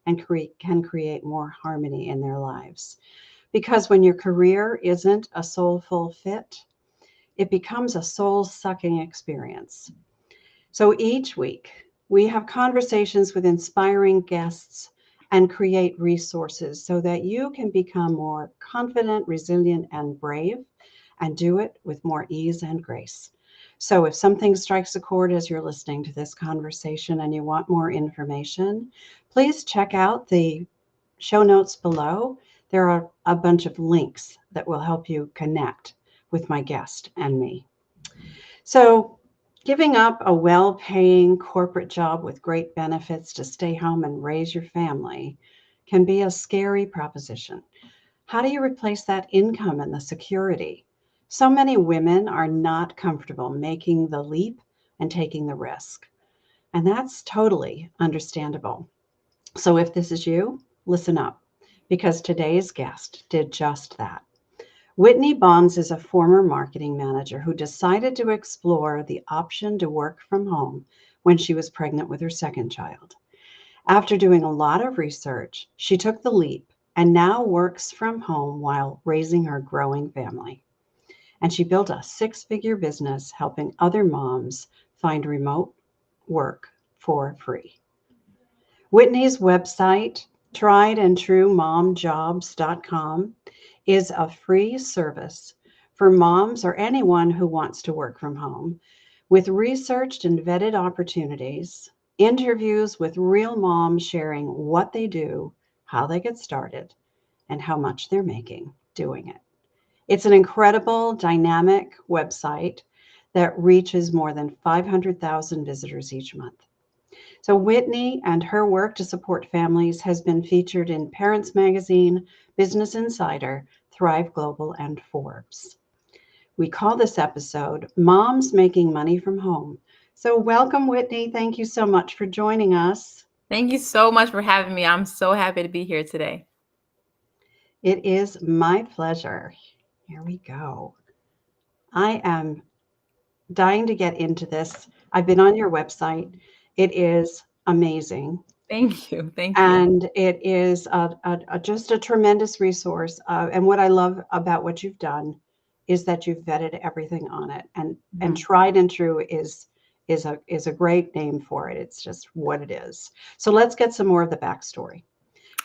and can create more harmony in their lives. Because when your career isn't a soulful fit, it becomes a soul sucking experience. So each week, we have conversations with inspiring guests and create resources so that you can become more confident, resilient, and brave, and do it with more ease and grace. So, if something strikes a chord as you're listening to this conversation and you want more information, please check out the show notes below. There are a bunch of links that will help you connect with my guest and me. So, giving up a well paying corporate job with great benefits to stay home and raise your family can be a scary proposition. How do you replace that income and the security? So many women are not comfortable making the leap and taking the risk. And that's totally understandable. So if this is you, listen up, because today's guest did just that. Whitney Bonds is a former marketing manager who decided to explore the option to work from home when she was pregnant with her second child. After doing a lot of research, she took the leap and now works from home while raising her growing family. And she built a six-figure business helping other moms find remote work for free. Whitney's website, triedandtruemomjobs.com, is a free service for moms or anyone who wants to work from home with researched and vetted opportunities, interviews with real moms sharing what they do, how they get started, and how much they're making doing it. It's an incredible, dynamic website that reaches more than 500,000 visitors each month. So, Whitney and her work to support families has been featured in Parents Magazine, Business Insider, Thrive Global, and Forbes. We call this episode Moms Making Money from Home. So, welcome, Whitney. Thank you so much for joining us. Thank you so much for having me. I'm so happy to be here today. It is my pleasure. Here we go. I am dying to get into this. I've been on your website. It is amazing. Thank you. Thank you. And it is just a tremendous resource. And what I love about what you've done is that you've vetted everything on it, and Mhm. tried and true is a great name for it. It's just what it is. So let's get some more of the backstory.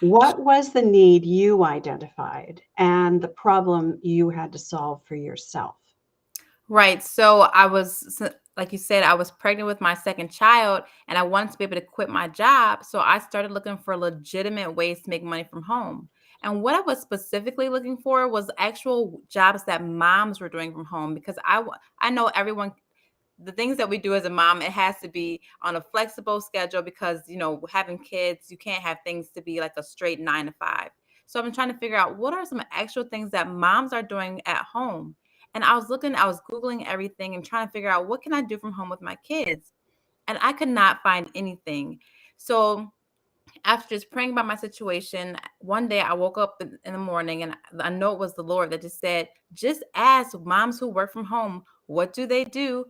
What was the need you identified and the problem you had to solve for yourself? Right. So like you said, I was pregnant with my second child and I wanted to be able to quit my job. So I started looking for legitimate ways to make money from home. And what I was specifically looking for was actual jobs that moms were doing from home because I know everyone the things that we do as a mom, it has to be on a flexible schedule because, having kids, you can't have things to be like a straight 9 to 5. So I've been trying to figure out what are some actual things that moms are doing at home. And I was Googling everything and trying to figure out what can I do from home with my kids. And I could not find anything. So after just praying about my situation, one day I woke up in the morning and I know it was the Lord that just said, just ask moms who work from home, what do they do?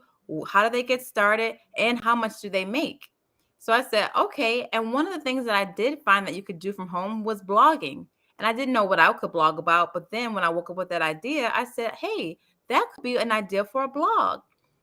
How do they get started? And how much do they make? So I said, okay. And one of the things that I did find that you could do from home was blogging. And I didn't know what I could blog about. But then when I woke up with that idea, I said, hey, that could be an idea for a blog.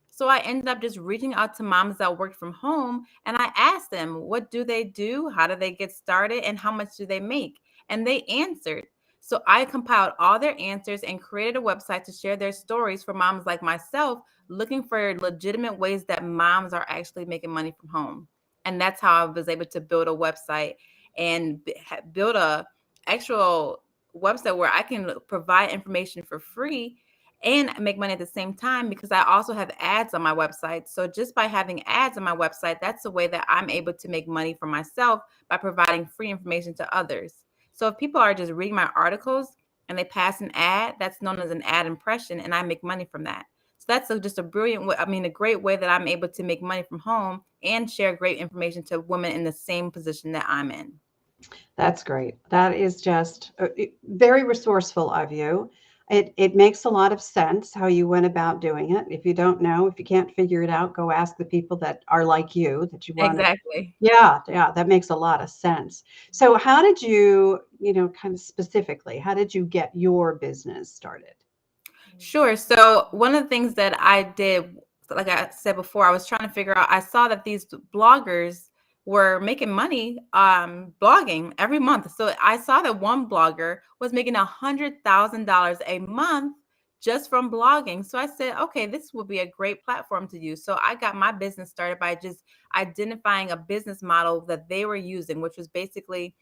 So I ended up just reaching out to moms that worked from home and I asked them, what do they do? How do they get started? And how much do they make? And they answered. So I compiled all their answers and created a website to share their stories for moms like myself looking for legitimate ways that moms are actually making money from home. And that's how I was able to build a website and build a actual website where I can provide information for free and make money at the same time because I also have ads on my website. So just by having ads on my website, that's a way that I'm able to make money for myself by providing free information to others. So if people are just reading my articles and they pass an ad, that's known as an ad impression, and I make money from that. So that's just a brilliant way, a great way that I'm able to make money from home and share great information to women in the same position that I'm in. That's great. That is just very resourceful of you. It makes a lot of sense how you went about doing it. If you don't know, if you can't figure it out, go ask the people that are like you that you want to. Exactly. Yeah, yeah, that makes a lot of sense. So how did you, kind of specifically, how did you get your business started? Sure. So one of the things that I did, like I said before, I was trying to figure out, I saw that these bloggers were making money blogging every month. So I saw that one blogger was making $100,000 a month just from blogging. So I said, okay, this would be a great platform to use. So I got my business started by just identifying a business model that they were using, which was basically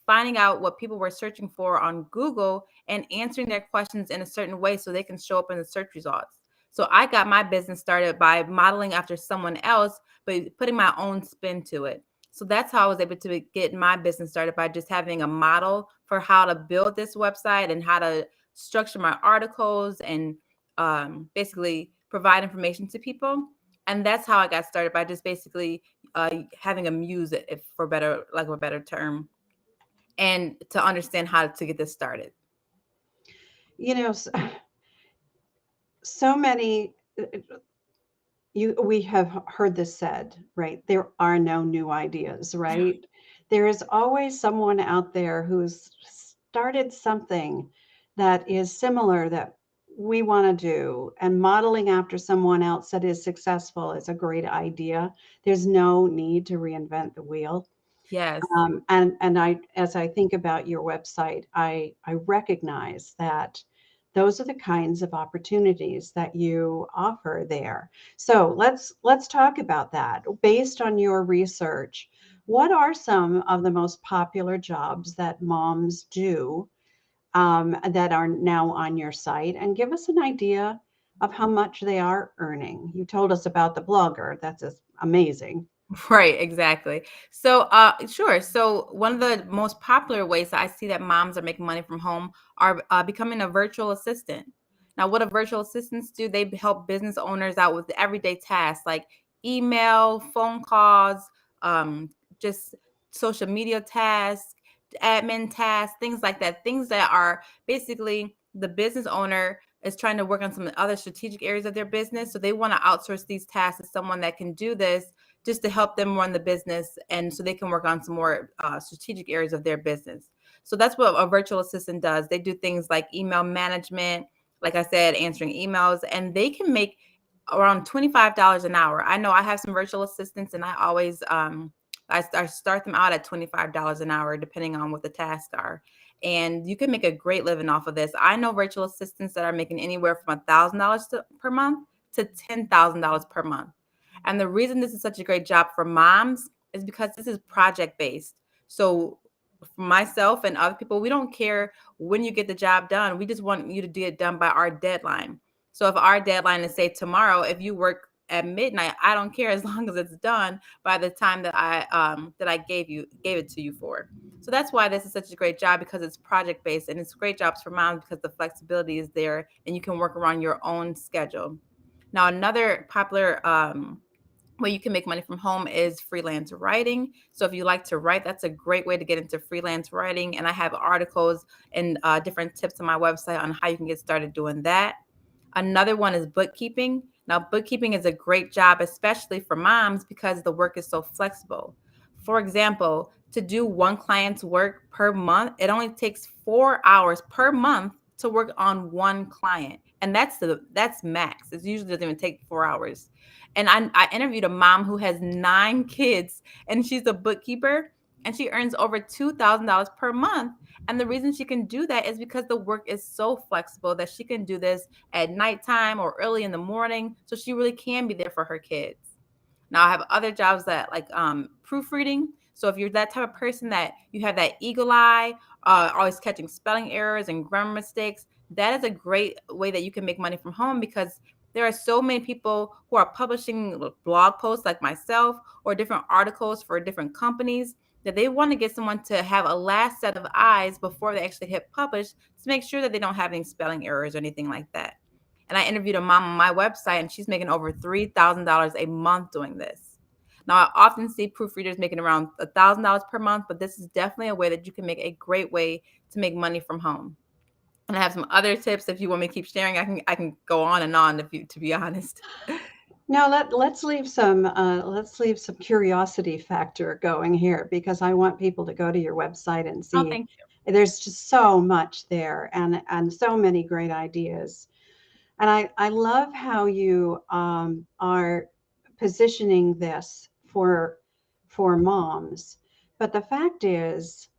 finding out what people were searching for on Google and answering their questions in a certain way so they can show up in the search results. So I got my business started by modeling after someone else, but putting my own spin to it. So that's how I was able to get my business started, by just having a model for how to build this website and how to structure my articles and basically provide information to people. And that's how I got started, by just basically having a muse, if for better, like a better term, and to understand how to get this started. You know, so many we have heard this said, right? There are no new ideas, right? There is always someone out there who's started something that is similar that we want to do, and modeling after someone else that is successful is a great idea. There's no need to reinvent the wheel. Yes. And as I think about your website, I recognize that those are the kinds of opportunities that you offer there. So let's talk about that. Based on your research, what are some of the most popular jobs that moms do, that are now on your site? And give us an idea of how much they are earning. You told us about the blogger. That's just amazing. Right, exactly. So, sure. So, one of the most popular ways that I see that moms are making money from home are becoming a virtual assistant. Now, what do virtual assistants do? They help business owners out with everyday tasks like email, phone calls, um, just social media tasks, admin tasks, things like that. Things that are basically the business owner is trying to work on some other strategic areas of their business. So, they want to outsource these tasks to someone that can do this, just to help them run the business, and so they can work on some more strategic areas of their business. So that's what a virtual assistant does. They do things like email management, like I said, answering emails, and they can make around $25 an hour. I know I have some virtual assistants, and I always I start them out at $25 an hour, depending on what the tasks are. And you can make a great living off of this. I know virtual assistants that are making anywhere from $1,000 per month to $10,000 per month. And the reason this is such a great job for moms is because this is project based. So for myself and other people, we don't care when you get the job done. We just want you to get it done by our deadline. So if our deadline is say tomorrow, if you work at midnight, I don't care, as long as it's done by the time that I gave it to you for. So that's why this is such a great job, because it's project based, and it's great jobs for moms because the flexibility is there and you can work around your own schedule. Now, another popular way you can make money from home is freelance writing. So if you like to write, that's a great way to get into freelance writing. And I have articles and different tips on my website on how you can get started doing that. Another one is bookkeeping. Now, bookkeeping is a great job, especially for moms, because the work is so flexible. For example, to do one client's work per month, it only takes 4 hours per month to work on one client. And that's max. It usually doesn't even take 4 hours. And I interviewed a mom who has 9 kids, and she's a bookkeeper, and she earns over $2,000 per month. And the reason she can do that is because the work is so flexible that she can do this at nighttime or early in the morning. So she really can be there for her kids. Now, I have other jobs that like proofreading. So if you're that type of person that you have that eagle eye, always catching spelling errors and grammar mistakes, that is a great way that you can make money from home, because there are so many people who are publishing blog posts like myself, or different articles for different companies, that they want to get someone to have a last set of eyes before they actually hit publish, to make sure that they don't have any spelling errors or anything like that. And I interviewed a mom on my website, and she's making over $3,000 a month doing this. Now, I often see proofreaders making around $1,000 per month, but this is definitely a way that you can make a great way to make money from home. And I have some other tips if you want me to keep sharing. I can go on and on, if you to be honest. Now let's leave some curiosity factor going here because I want people to go to your website and Oh, see. thank you. There's just so much there and so many great ideas. And I love how you are positioning this for moms. But the fact is,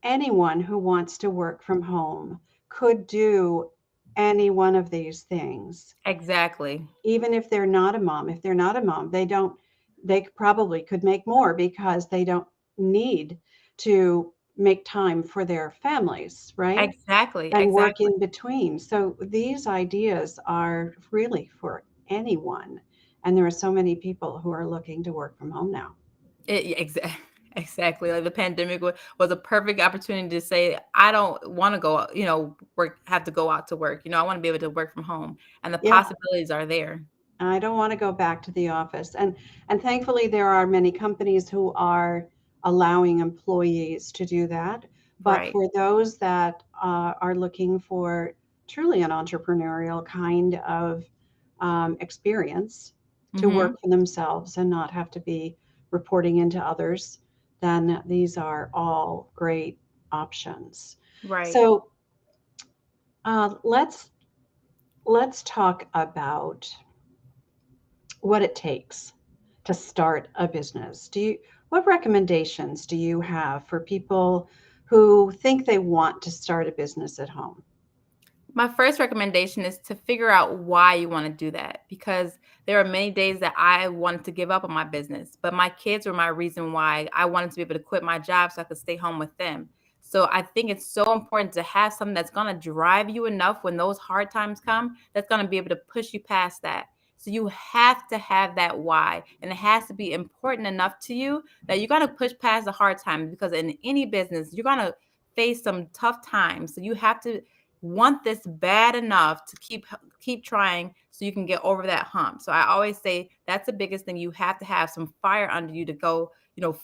anyone who wants to work from home could do any one of these things, Exactly. even if they're not a mom. If they're not a mom, they probably could make more because they don't need to make time for their families, right? Exactly. And work Exactly. in between. So these ideas are really for anyone. And there are so many people who are looking to work from home now. Exactly. Like the pandemic was a perfect opportunity to say, I don't want to go, work, have to go out to work. I want to be able to work from home, and the Yeah, possibilities are there. I don't want to go back to the office. And thankfully there are many companies who are allowing employees to do that. But Right. for those that are looking for truly an entrepreneurial kind of experience to Mm-hmm. work for themselves and not have to be reporting into others, then these are all great options. Right. So uh, let's let's talk about what it takes to start a business. What recommendations do you have for people who think they want to start a business at home? My first recommendation is to figure out why you want to do that, because there are many days that I wanted to give up on my business, but my kids were my reason why I wanted to be able to quit my job so I could stay home with them. So I think it's so important to have something that's going to drive you enough when those hard times come, that's going to be able to push you past that. So you have to have that why, and it has to be important enough to you that you're going to push past the hard times, because in any business, you're going to face some tough times. So you have to want this bad enough to keep trying so you can get over that hump. So I always say that's the biggest thing. You have to have some fire under you to go,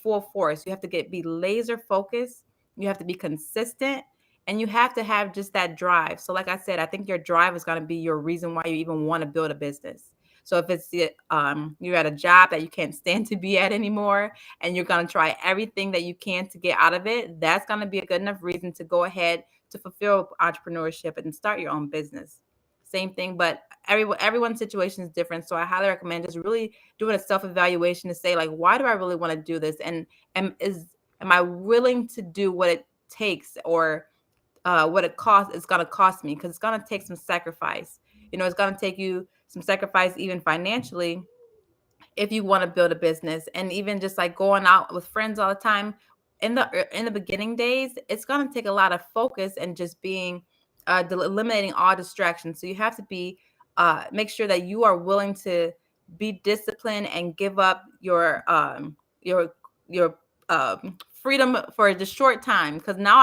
full force. You have to be laser focused. You have to be consistent, and you have to have just that drive. So like I said, I think your drive is going to be your reason why you even want to build a business. So if it's you're at a job that you can't stand to be at anymore, and you're going to try everything that you can to get out of it, that's going to be a good enough reason to go ahead to fulfill entrepreneurship and start your own business. Same thing, but everyone's situation is different. So I highly recommend just really doing a self-evaluation to say, like, why do I really want to do this? And am I willing to do what it takes, or what it's going to cost me? Because it's going to take some sacrifice. It's going to take you some sacrifice, even financially, if you want to build a business. And even just like going out with friends all the time, in the beginning days, it's going to take a lot of focus and just being eliminating all distractions. So you have to be make sure that you are willing to be disciplined and give up your your freedom for just short time. Because now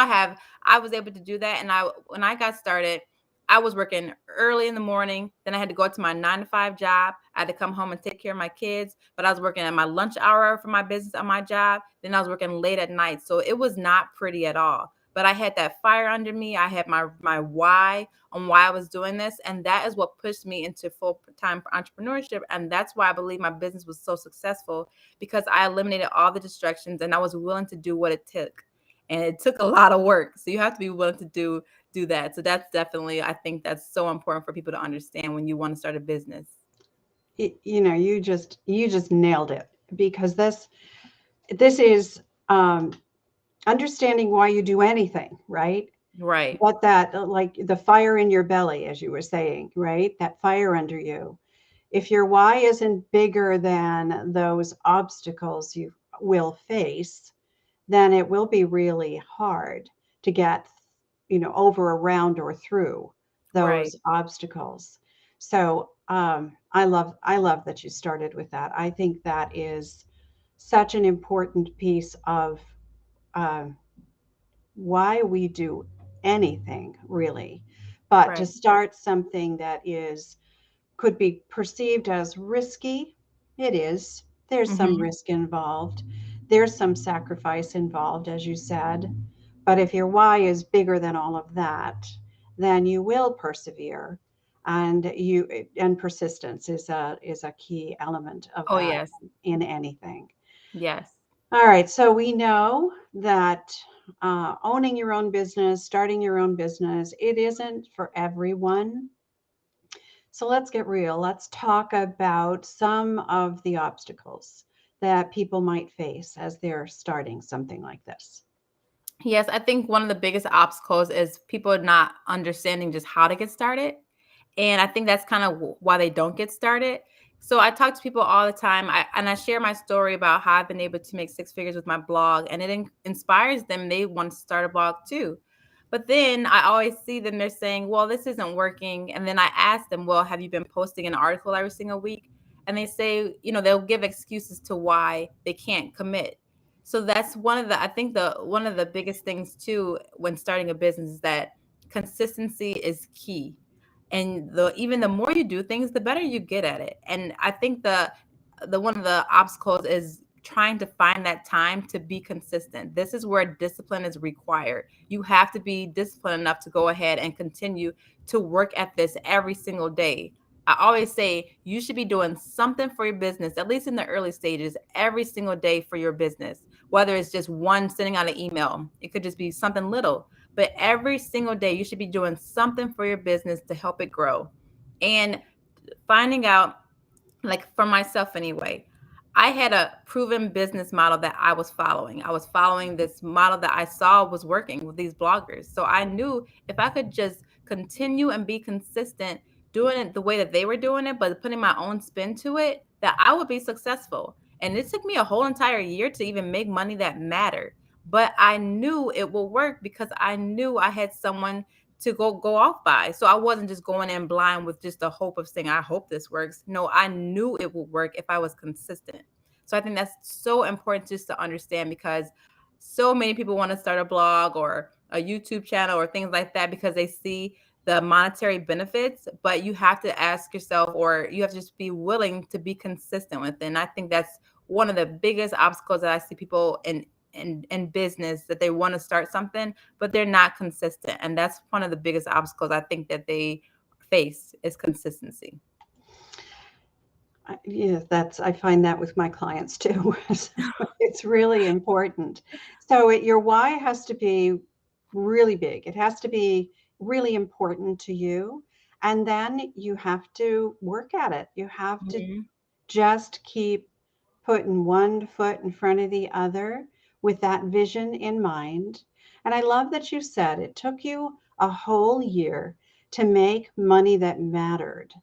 I was able to do that. And I when I got started, I was working early in the morning. Then I had to go to my 9 to 5 job. I had to come home and take care of my kids. But I was working at my lunch hour for my business on my job. Then I was working late at night. So it was not pretty at all. But I had that fire under me. I had my why on why I was doing this. And that is what pushed me into full time entrepreneurship. And that's why I believe my business was so successful, because I eliminated all the distractions and I was willing to do what it took. And it took a lot of work. So you have to be willing to do that. So that's definitely, I think that's so important for people to understand when you want to start a business. You just nailed it because this is understanding why you do anything, right? Right. What that like the fire in your belly, as you were saying, right? That fire under you. If your why isn't bigger than those obstacles you will face, then it will be really hard to get, over, around, or through Right. those obstacles. So I love that you started with that. I think that is such an important piece of um, why we do anything, really. But to Right. start something that is could be perceived as risky, it is. There's some Hmm. risk involved. There's some sacrifice involved, as you said. But if your why is bigger than all of that, then you will persevere. And persistence is a key element of Oh, that yes. in anything. Yes. All right, so we know that owning your own business, starting your own business, it isn't for everyone. So let's get real. Let's talk about some of the obstacles that people might face as they're starting something like this. Yes, I think one of the biggest obstacles is people not understanding just how to get started. And I think that's kind of why they don't get started. So I talk to people all the time, and I share my story about how I've been able to make six figures with my blog, and it inspires them. They want to start a blog too. But then I always see them, they're saying, well, this isn't working. And then I ask them, well, have you been posting an article every single week? And they say, they'll give excuses to why they can't commit. So that's I think one of the biggest things too when starting a business is that consistency is key. And even the more you do things, the better you get at it. And I think the one of the obstacles is trying to find that time to be consistent. This is where discipline is required. You have to be disciplined enough to go ahead and continue to work at this every single day. I always say you should be doing something for your business, at least in the early stages, every single day for your business, whether it's just sending out an email. It could just be something little, but every single day you should be doing something for your business to help it grow. And finding out, like for myself anyway, I had a proven business model that I was following. I was following this model that I saw was working with these bloggers. So I knew if I could just continue and be consistent doing it the way that they were doing it, but putting my own spin to it, that I would be successful. And it took me a whole entire year to even make money that mattered. But I knew it would work because I knew I had someone to go off by. So I wasn't just going in blind with just the hope of saying, I hope this works. No, I knew it would work if I was consistent. So I think that's so important just to understand, because so many people want to start a blog or a YouTube channel or things like that because they see the monetary benefits, but you have to ask yourself, or you have to just be willing to be consistent with it. And I think that's one of the biggest obstacles that I see people in business, that they want to start something, but they're not consistent. And that's one of the biggest obstacles I think that they face, is consistency. Yeah, I find that with my clients too. So it's really important. So your why has to be really big. It has to be really important to you. And then you have to work at it. You have to Mhm. just keep putting one foot in front of the other with that vision in mind. And I love that you said it took you a whole year to make money that mattered.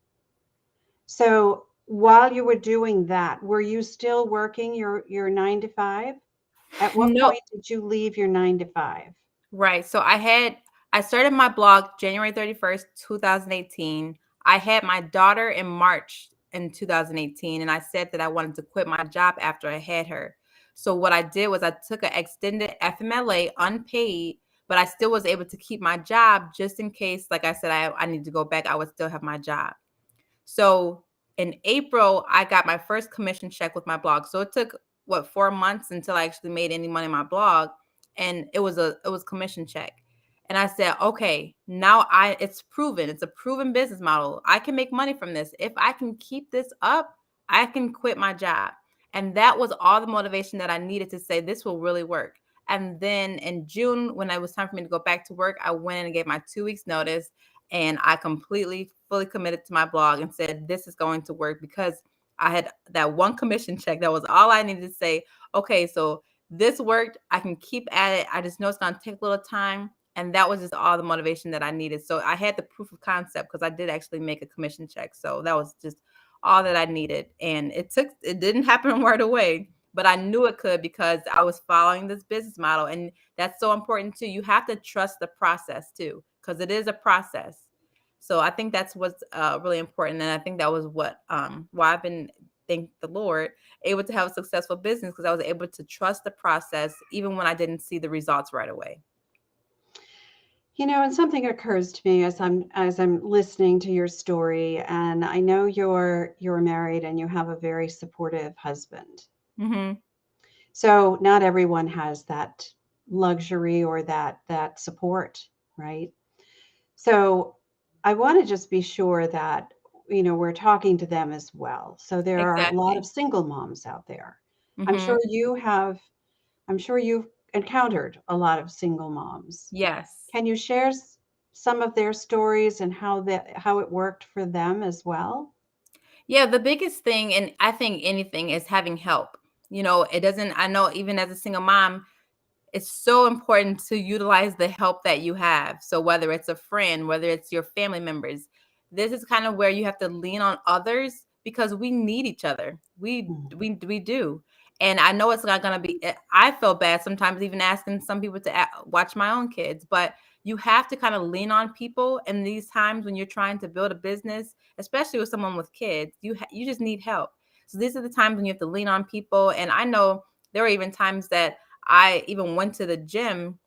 So while you were doing that, were you still working your 9 to 5? At what No, point did you leave your 9 to 5? right. So I started my blog January 31st, 2018. I had my daughter in March in 2018, and I said that I wanted to quit my job after I had her. So what I did was I took an extended FMLA, unpaid, but I still was able to keep my job just in case, like I said, I need to go back, I would still have my job. So in April, I got my first commission check with my blog. So it took 4 months until I actually made any money in my blog, and it was commission check. And I said, okay, now it's proven. It's a proven business model. I can make money from this. If I can keep this up, I can quit my job. And that was all the motivation that I needed to say this will really work. And then in June, when it was time for me to go back to work, I went in and gave my 2 weeks notice, and I completely, fully committed to my blog and said, this is going to work, because I had that one commission check. That was all I needed to say. Okay, so this worked. I can keep at it. I just know it's going to take a little time. And that was just all the motivation that I needed. So I had the proof of concept, because I did actually make a commission check. So that was just all that I needed. And it didn't happen right away, but I knew it could, because I was following this business model. And that's so important too. You have to trust the process too, because it is a process. So I think that's what's really important. And I think that was why I've been, thank the Lord, able to have a successful business, because I was able to trust the process even when I didn't see the results right away. And something occurs to me as I'm listening to your story, and I know you're married and you have a very supportive husband. Hmm. So not everyone has that luxury or that support, right? So I want to just be sure that, we're talking to them as well. So there are a lot of Exactly. single moms out there. I'm sure Mhm. you have, I'm sure you've encountered a lot of single moms. Yes. Can you share some of their stories and how it worked for them as well? Yeah, the biggest thing, and I think anything, is having help. It doesn't, I know even as a single mom, it's so important to utilize the help that you have. So whether it's a friend, whether it's your family members, this is kind of where you have to lean on others because we need each other. We Mm. we do. And I know it's not going to be I feel bad sometimes even asking some people to watch my own kids, but you have to kind of lean on people in these times when you're trying to build a business, especially with someone with kids. You just need help. So these are the times when you have to lean on people, and I know there are even times that I even went to the gym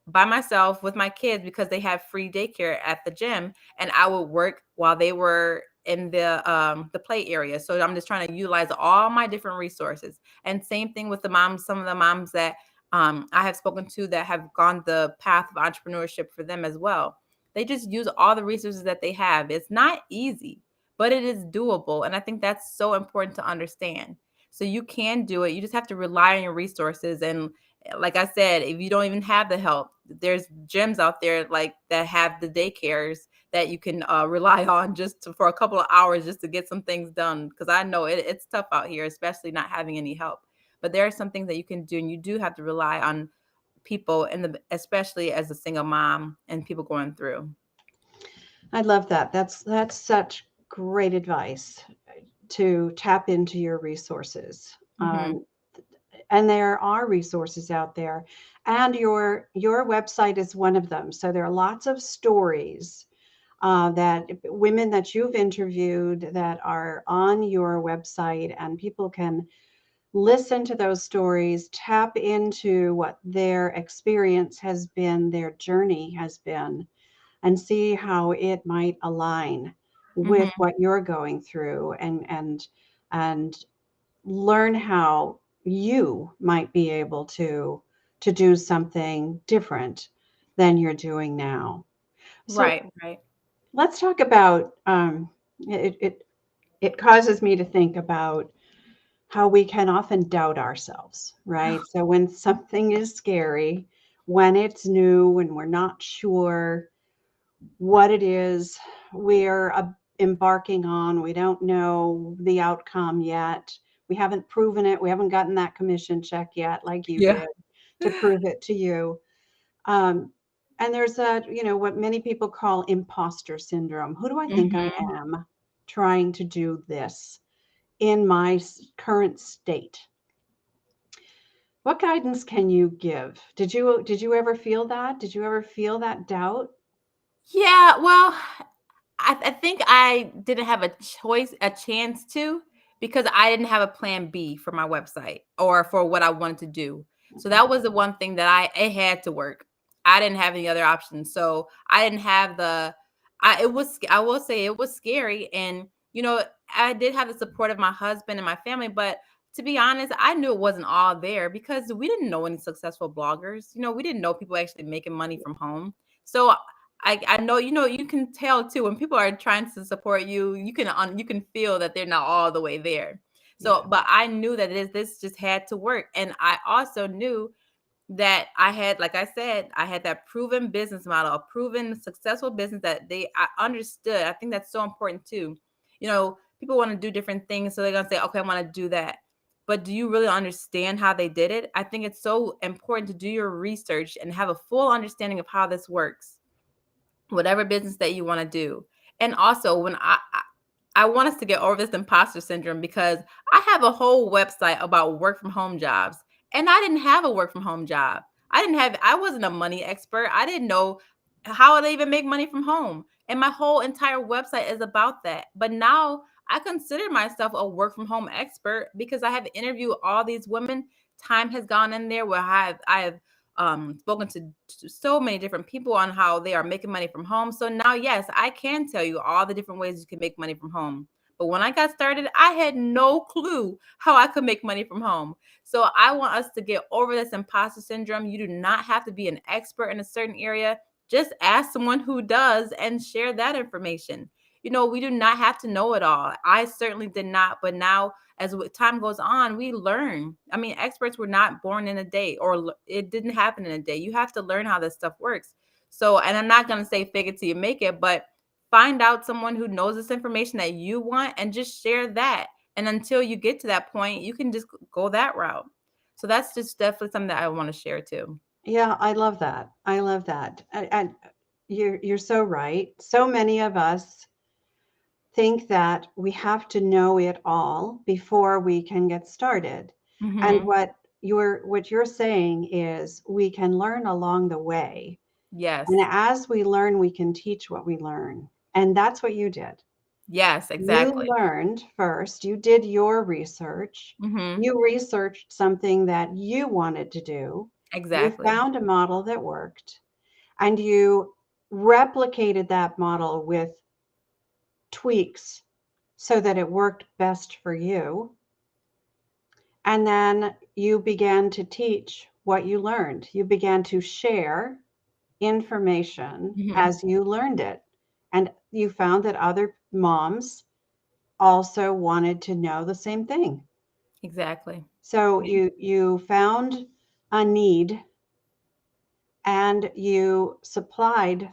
by myself with my kids because they have free daycare at the gym, and I would work while they were in the play area. So I'm just trying to utilize all my different resources. And same thing with the moms, some of the moms that I have spoken to that have gone the path of entrepreneurship for them as well. They just use all the resources that they have. It's not easy, but it is doable. And I think that's so important to understand. So you can do it. You just have to rely on your resources. And like I said, if you don't even have the help, there's gyms out there like that have the daycares that you can rely on for a couple of hours just to get some things done. Because I know it's tough out here, especially not having any help. But there are some things that you can do, and you do have to rely on people, especially as a single mom and people going through. I love that. That's such great advice to tap into your resources. Hmm. And there are resources out there, and your website is one of them. So there are lots of stories that women that you've interviewed that are on your website, and people can listen to those stories, tap into what their experience has been, their journey has been, and see how it might align with Hmm. what you're going through, and learn how you might be able to do something different than you're doing now. So Right, right. let's talk about it causes me to think about how we can often doubt ourselves, right? So when something is scary, when it's new, when we're not sure what it is we're embarking on, we don't know the outcome yet. We haven't proven it. We haven't gotten that commission check yet, like you Yeah. did, to prove it to you. Um, and there's what many people call imposter syndrome. Who do I think I Hmm. am trying to do this in my current state? What guidance can you give? Did you ever feel that? Did you ever feel that doubt? Yeah, well, I think I didn't have a chance to, because I didn't have a plan B for my website or for what I wanted to do. So that was the one thing that it had to work. I didn't have any other options. So I didn't have I will say it was scary. And, I did have the support of my husband and my family, but to be honest, I knew it wasn't all there because we didn't know any successful bloggers. We didn't know people actually making money from home. So I know, you can tell too when people are trying to support you. You can feel that they're not all the way there. So, Yeah. but I knew that this just had to work, and I also knew that I had, like I said, I had that proven business model, a proven successful business that I understood. I think that's so important too. People want to do different things, so they're gonna say, "Okay, I want to do that." But do you really understand how they did it? I think it's so important to do your research and have a full understanding of how this works, whatever business that you want to do. And also, when I want us to get over this imposter syndrome, because I have a whole website about work from home jobs, and I didn't have a work from home job. I wasn't a money expert. I didn't know how to even make money from home. And my whole entire website is about that. But now I consider myself a work from home expert because I have interviewed all these women. Time has gone in there where I have spoken to so many different people on how they are making money from home. So now, yes, I can tell you all the different ways you can make money from home. But when I got started, I had no clue how I could make money from home. So I want us to get over this imposter syndrome. You do not have to be an expert in a certain area just ask someone who does and share that information. We do not have to know it all. I certainly did not, but now as time goes on, we learn. I mean, experts were not born in a day, or it didn't happen in a day. You have to learn how this stuff works. So, and I'm not going to say fake it till you make it, but find out someone who knows this information that you want and just share that. And until you get to that point, you can just go that route. So that's just definitely something that I want to share too. Yeah, I love that. I love that. And you're so right. So many of us think that we have to know it all before we can get started. And Mm-hmm. what you're saying is we can learn along the way. And Yes. as we learn, we can teach what we learn. And that's what you did. Yes, You exactly. learned first, you did your research, Mm-hmm. you researched something that you wanted to do, you Exactly. found a model that worked, and you replicated that model with tweaks so that it worked best for you. And then you began to teach what you learned. You began to share information Mm-hmm. as you learned it. And you found that other moms also wanted to know the same thing. Exactly. So Yeah. you found a need and you supplied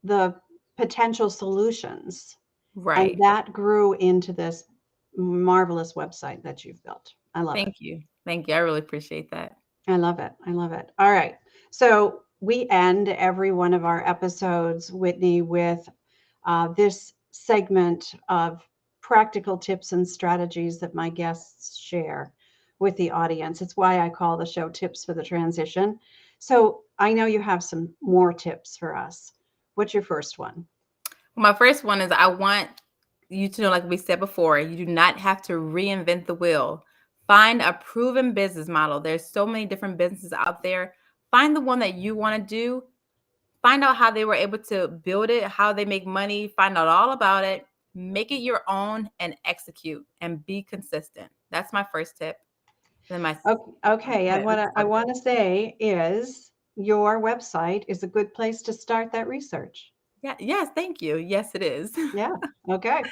the potential solutions. And Right. that grew into this marvelous website that you've built. I love it. Thank you. Thank you. I really appreciate that. I love it. I love it. All right. So we end every one of our episodes, Whitney, with this segment of practical tips and strategies that my guests share with the audience. It's why I call the show Tips for the Transition. So I know you have some more tips for us. What's your first one? My first one is I want you to know, like we said before, you do not have to reinvent the wheel. Find a proven business model. There's so many different businesses out there. Find the one that you want to do. Find out how they were able to build it, how they make money, find out all about it, make it your own and execute and be consistent. That's my first tip. Then Okay. And what the I second. want to say is your website is a good place to start that research. Yeah, yes, thank you. Yes, it is. Yeah. Okay.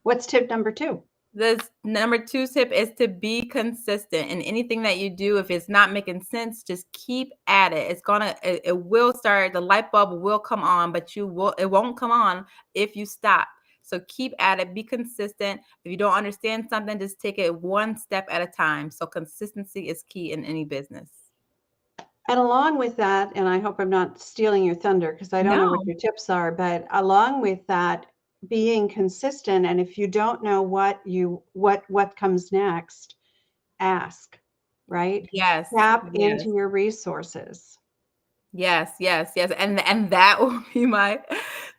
What's tip number two? This number two tip is to be consistent in anything that you do. If it's not making sense, just keep at it. It will start, the light bulb will come on, but it won't come on if you stop. So keep at it, be consistent. If you don't understand something, just take it one step at a time. So consistency is key in any business. And along with that, and I hope I'm not stealing your thunder because I don't know what No. your tips are, but along with that, being consistent, and if you don't know what comes next, ask, right? Yes. Tap Yes. into your resources. Yes, yes, yes. And that will be my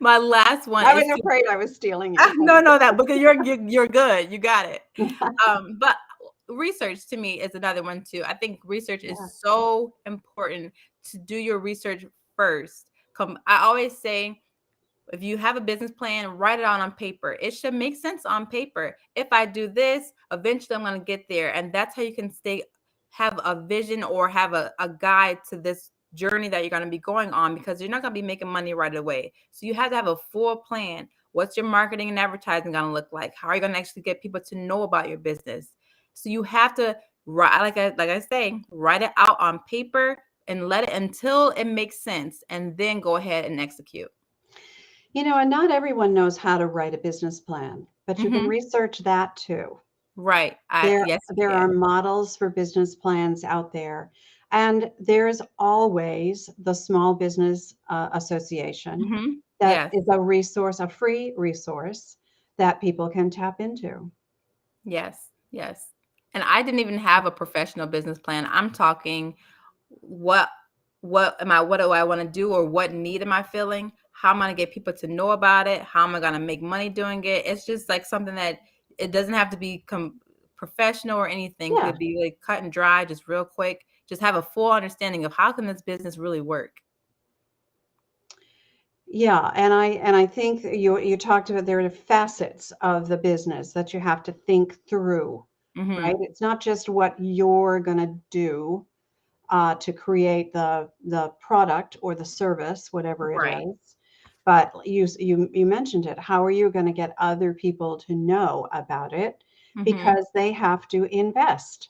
last one I is was to afraid I was stealing your no, thunder. no, that because you're good. You got it. But research to me is another one too. I think research is Yeah. so important to do your research first. I always say if you have a business plan, write it out on paper. It should make sense on paper. If I do this, eventually I'm going to get there. And that's how you can have a vision or have a guide to this journey that you're going to be going on, because you're not going to be making money right away. So you have to have a full plan. What's your marketing and advertising going to look like? How are you going to actually get people to know about your business? So you have to write, like I say, write it out on paper and let it until it makes sense, and then go ahead and execute. And not everyone knows how to write a business plan, but you can Mhm. research that too. Right. There Yes, you there are can. models for business plans out there, and there's always the Small Business Association Mhm. that Yes. is a resource, a free resource that people can tap into. Yes. Yes. And I didn't even have a professional business plan. I'm talking what what do I want to do, or what need am I feeling? How am I going to get people to know about it? How am I going to make money doing it? It's just like something that it doesn't have to be professional or anything. It Yeah, could be like cut and dry, just real quick. Just have a full understanding of how can this business really work. yeah, and I think that you talked about there are facets of the business that you have to think through, right? Mhm. It's not just what you're going to do. to create the product or the service, whatever it Right. is. But you mentioned it. How are you going to get other people to know about it? Mm-hmm. Because they have to invest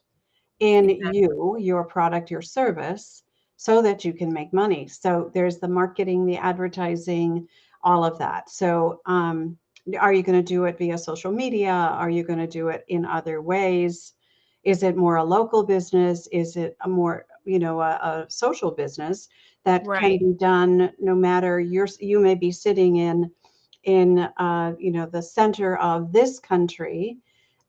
in Exactly. you, your product, your service, so that you can make money. So there's the marketing, the advertising, all of that. So are you going to do it via social media? Are you going to do it in other ways? Is it more a local business? Is it a more, a social business that can Right. be done no matter you may be sitting in the center of this country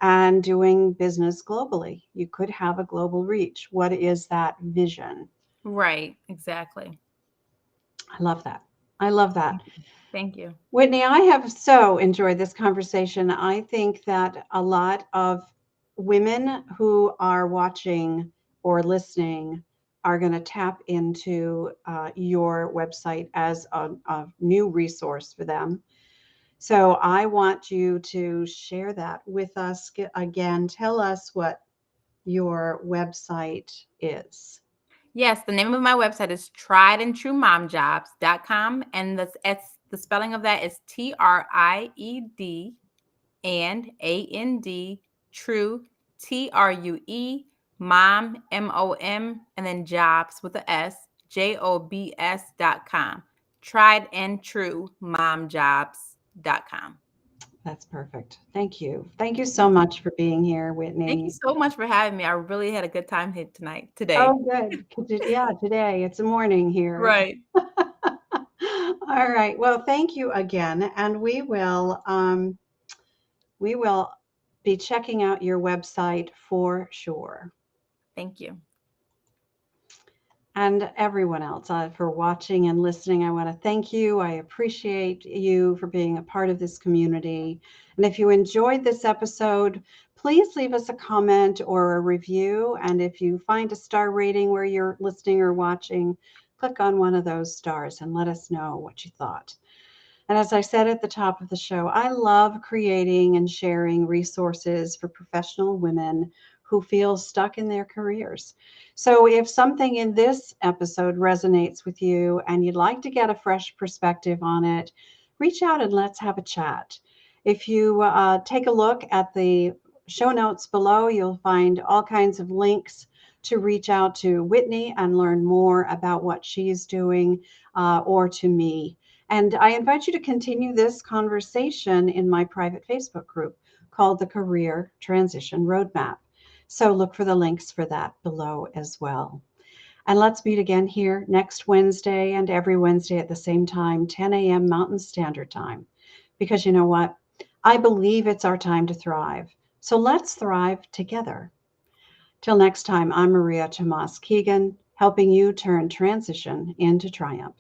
and doing business globally. You could have a global reach. What is that vision? Right. Exactly. I love that. I love that. Thank you. Thank you. Whitney, I have so enjoyed this conversation. I think that a lot of women who are watching or listening are going to tap into your website as a new resource for them. So I want you to share that with us again. Tell us what your website is. Yes, the name of my website is triedandtruemomjobs.com. And the spelling of that is TRIED and AND true TRUE mom MOM and then jobs with a S JOBS.com. Tried and true momjobs.com. That's perfect. Thank you. Thank you so much for being here, Thank you Whitney. so much for having me. I really had a good time here today. Oh, good. Yeah, today it's a morning here. Right. All right. Well, thank you again, and we will be checking out your website for sure. Thank you. And everyone else for watching and listening. I want to thank you. I appreciate you for being a part of this community. And if you enjoyed this episode, please leave us a comment or a review. And if you find a star rating where you're listening or watching, click on one of those stars and let us know what you thought. And as I said at the top of the show, I love creating and sharing resources for professional women who feel stuck in their careers. So if something in this episode resonates with you and you'd like to get a fresh perspective on it, reach out and let's have a chat. If you take a look at the show notes below, you'll find all kinds of links to reach out to Whitney and learn more about what she's doing or to me. And I invite you to continue this conversation in my private Facebook group called the Career Transition Roadmap. So look for the links for that below as well. And let's meet again here next Wednesday and every Wednesday at the same time, 10 a.m. Mountain Standard Time. Because you know what? I believe it's our time to thrive. So let's thrive together. Till next time, I'm Maria Tomás-Keegan, helping you turn transition into triumph.